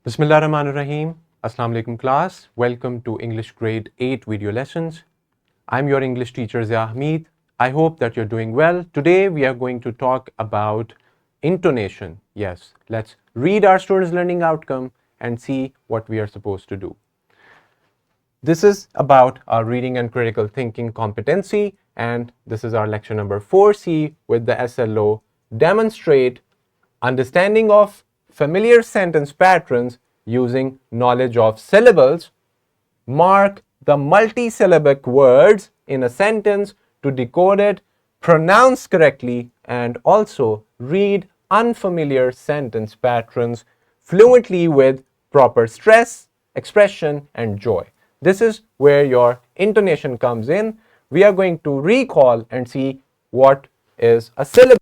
Bismillahirrahmanirrahim. Assalamu alaikum class. Welcome to English grade 8 video lessons. I'm your English teacher Zia Hamid. I hope that you're doing well. Today we are going to talk about intonation. Yes, let's read our students' learning outcome and see what we are supposed to do. This is about our reading and critical thinking competency, and this is our lecture number 4C with the SLO demonstrate understanding of familiar sentence patterns using knowledge of syllables, mark the multisyllabic words in a sentence to decode it, pronounce correctly, and also read unfamiliar sentence patterns fluently with proper stress, expression, and joy. This is where your intonation comes in. We are going to recall and see what is a syllable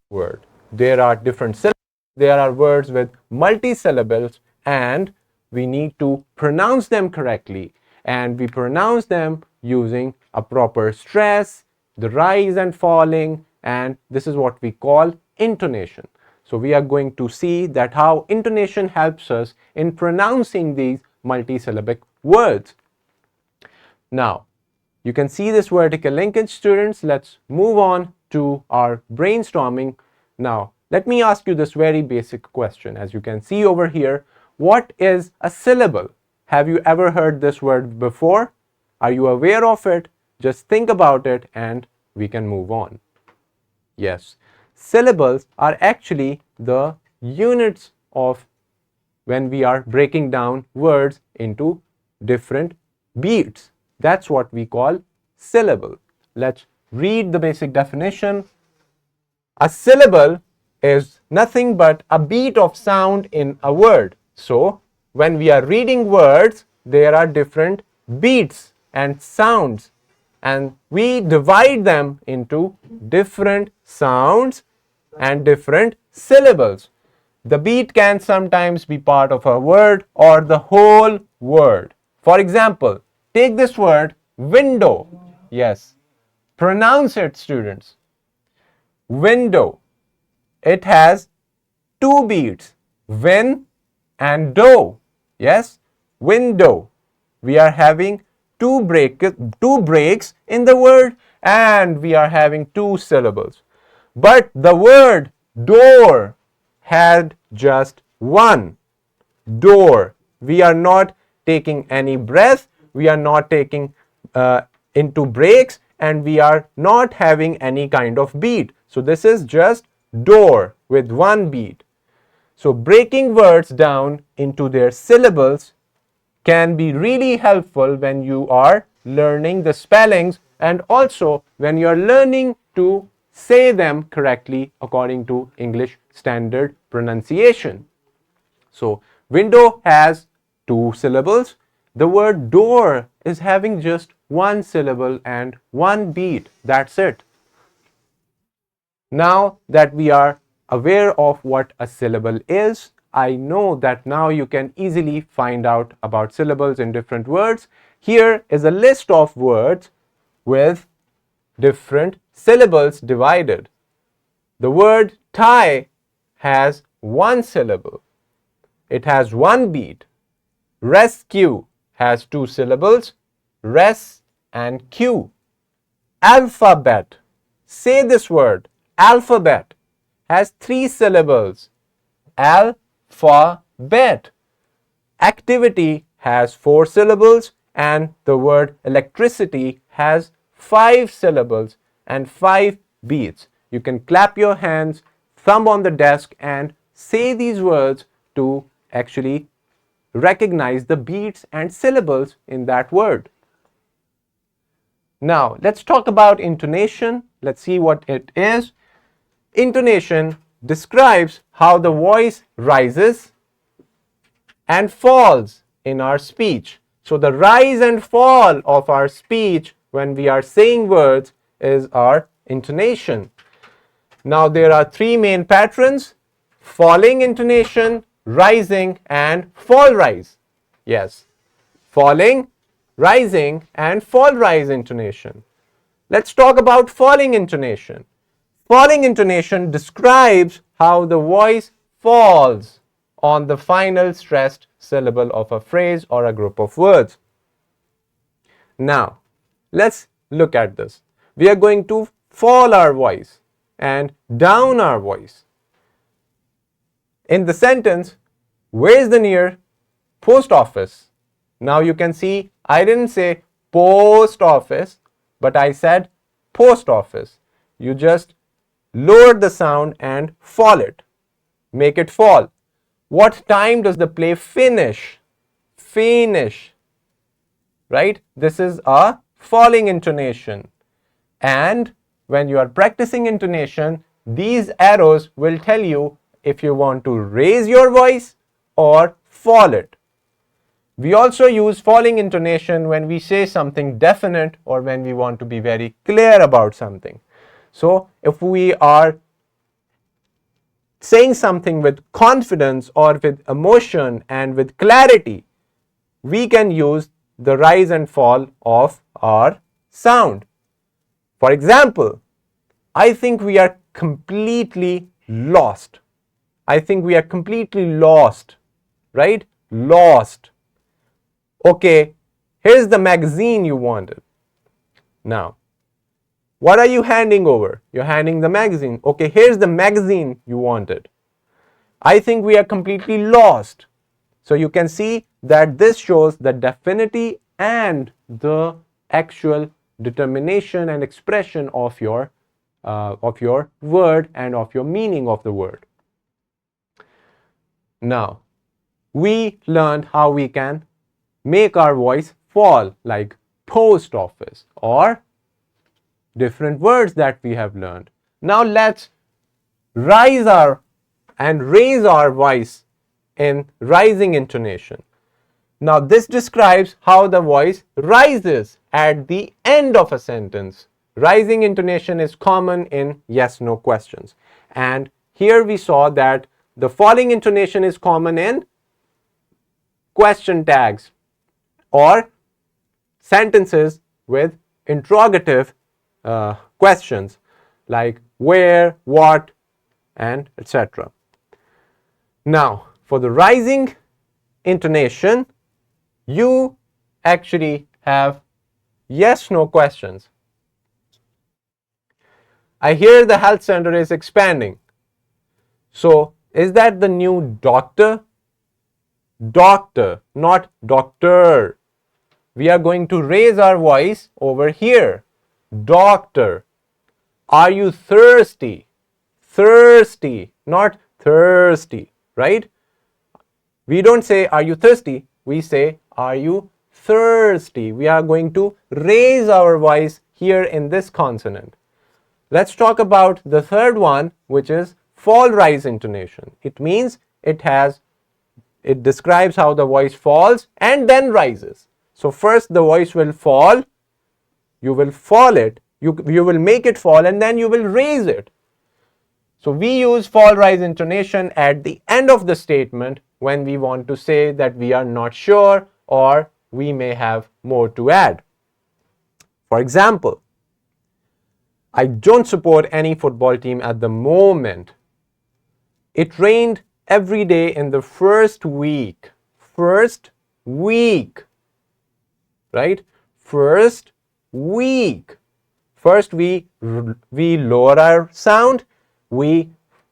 word. There are different syllables. There are words with multi-syllables and we need to pronounce them correctly. And we pronounce them using a proper stress, the rise and falling, and this is what we call intonation. So we are going to see that how intonation helps us in pronouncing these multi-syllabic words. Now, you can see this vertical linkage, students. Let's move on to our brainstorming. Now, let me ask you this very basic question. As you can see over here, what is a syllable? Have you ever heard this word before? Are you aware of it? Just think about it and we can move on. Yes, syllables are actually the units of when we are breaking down words into different beats. That's what we call syllable. Let's read the basic definition. A syllable is nothing but a beat of sound in a word. So, when we are reading words, there are different beats and sounds, and we divide them into different sounds and different syllables. The beat can sometimes be part of a word or the whole word. For example, take this word window. Yes, pronounce it, students. Window. It has two beats, win and do. Yes, window. We are having two breaks in the word and we are having two syllables. But the word door had just one. Door. We are not taking any breath. We are not taking into breaks and we are not having any kind of beat. So this is just door with one beat. So breaking words down into their syllables can be really helpful when you are learning the spellings and also when you are learning to say them correctly according to English standard pronunciation. So window has two syllables. The word door is having just one syllable and one beat. That's it. Now that we are aware of what a syllable is, I know that now you can easily find out about syllables in different words. Here is a list of words with different syllables divided. The word tie has one syllable. It has one beat. Rescue has two syllables, res and q. Alphabet. Say this word. Alphabet has three syllables. Alphabet. Activity has four syllables and the word electricity has five syllables and five beats. You can clap your hands, thumb on the desk and say these words to actually recognize the beats and syllables in that word. Now, let's talk about intonation. Let's see what it is. Intonation describes how the voice rises and falls in our speech. So the rise and fall of our speech when we are saying words is our intonation. Now there are three main patterns: falling intonation, rising, and fall rise. Yes, falling, rising, and fall rise intonation. Let's talk about falling intonation. Falling intonation describes how the voice falls on the final stressed syllable of a phrase or a group of words. Now, let's look at this. We are going to fall our voice and down our voice. In the sentence, where is the near post office? Now you can see I didn't say post office, but I said post office. You just lower the sound and fall it. Make it fall. What time does the play finish? Finish. Right? This is a falling intonation. And when you are practicing intonation, these arrows will tell you if you want to raise your voice or fall it. We also use falling intonation when we say something definite or when we want to be very clear about something. So, if we are saying something with confidence or with emotion and with clarity, we can use the rise and fall of our sound. For example, I think we are completely lost. I think we are completely lost, right? Lost. Okay, here's the magazine you wanted. Now, what are you handing over? You're handing the magazine. Okay, here's the magazine you wanted. I think we are completely lost. So you can see that this shows the definity and the actual determination and expression of your word and of your meaning of the word. Now, we learned how we can make our voice fall, like post office or different words that we have learned. Now let's rise our and raise our voice in rising intonation. Now this describes how the voice rises at the end of a sentence. Rising intonation is common in yes/no questions. And here we saw that the falling intonation is common in question tags or sentences with interrogative questions like where, what, and etc. Now, for the rising intonation, you actually have yes/no questions. I hear the health center is expanding. So, is that the new doctor? Doctor, not doctor. We are going to raise our voice over here. Doctor. Are you thirsty? Thirsty, not thirsty, right? We don't say, are you thirsty? We say, are you thirsty? We are going to raise our voice here in this consonant. Let's talk about the third one, which is fall rise intonation. It means it describes how the voice falls and then rises. So first the voice will fall, you will fall it, you will make it fall, and then you will raise it. So we use fall rise intonation at the end of the statement when we want to say that we are not sure or we may have more to add. For example, I don't support any football team at the moment. It rained every day in the first week. First week. Right? First week. First we lower our sound, we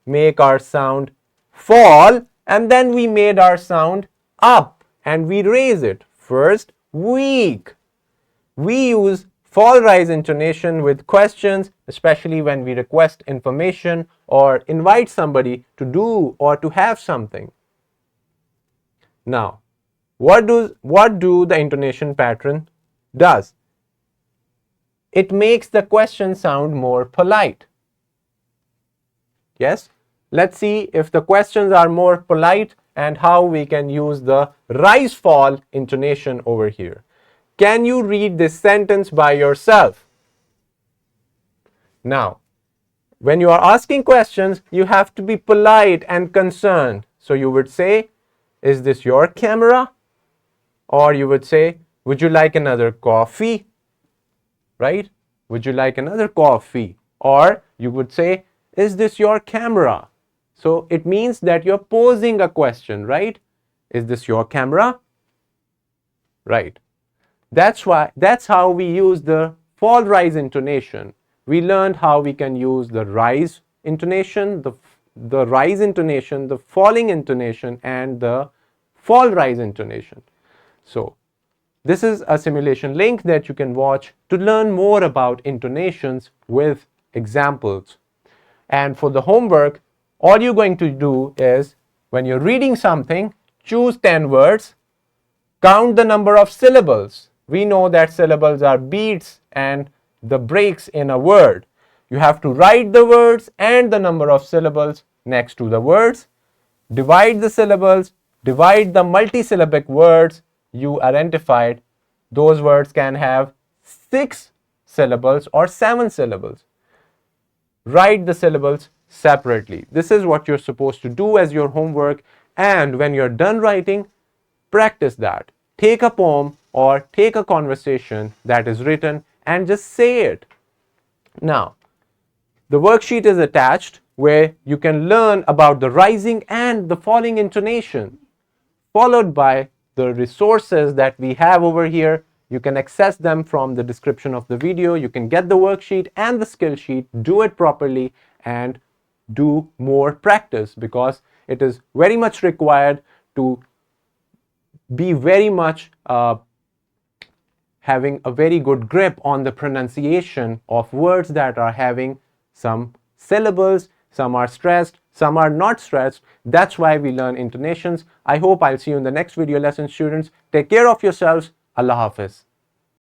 make our sound fall, and then we made our sound up and we raise it. First week. We use fall rise intonation with questions, especially when we request information or invite somebody to do or to have something. Now, what do the intonation pattern does? It makes the question sound more polite. Yes? Let's see if the questions are more polite and how we can use the rise fall intonation over here. Can you read this sentence by yourself? Now, when you are asking questions, you have to be polite and concerned. So you would say, is this your camera? Or you would say, would you like another coffee? Right? Would you like another coffee? Or you would say, is this your camera? So it means that you're posing a question, right? Is this your camera? Right. That's how we use the fall rise intonation. We learned how we can use the rise intonation, the rise intonation, the falling intonation, and the fall rise intonation. So this is a simulation link that you can watch to learn more about intonations with examples. And for the homework, all you're going to do is, when you're reading something, choose 10 words, count the number of syllables. We know that syllables are beats and the breaks in a word. You have to write the words and the number of syllables next to the words. Divide the syllables, divide the multisyllabic words you identified. Those words can have 6 syllables or 7 syllables. Write the syllables separately. This is what you're supposed to do as your homework, and when you're done writing, practice that. Take a poem or take a conversation that is written and just say it. Now, the worksheet is attached where you can learn about the rising and the falling intonation, followed by the resources that we have over here. You can access them from the description of the video. You can get the worksheet and the skill sheet, do it properly, and do more practice, because it is very much required to be very much having a very good grip on the pronunciation of words that are having some syllables, some are stressed, some are not stressed. That's why we learn intonations. I hope I'll see you in the next video lesson, students. Take care of yourselves. Allah Hafiz.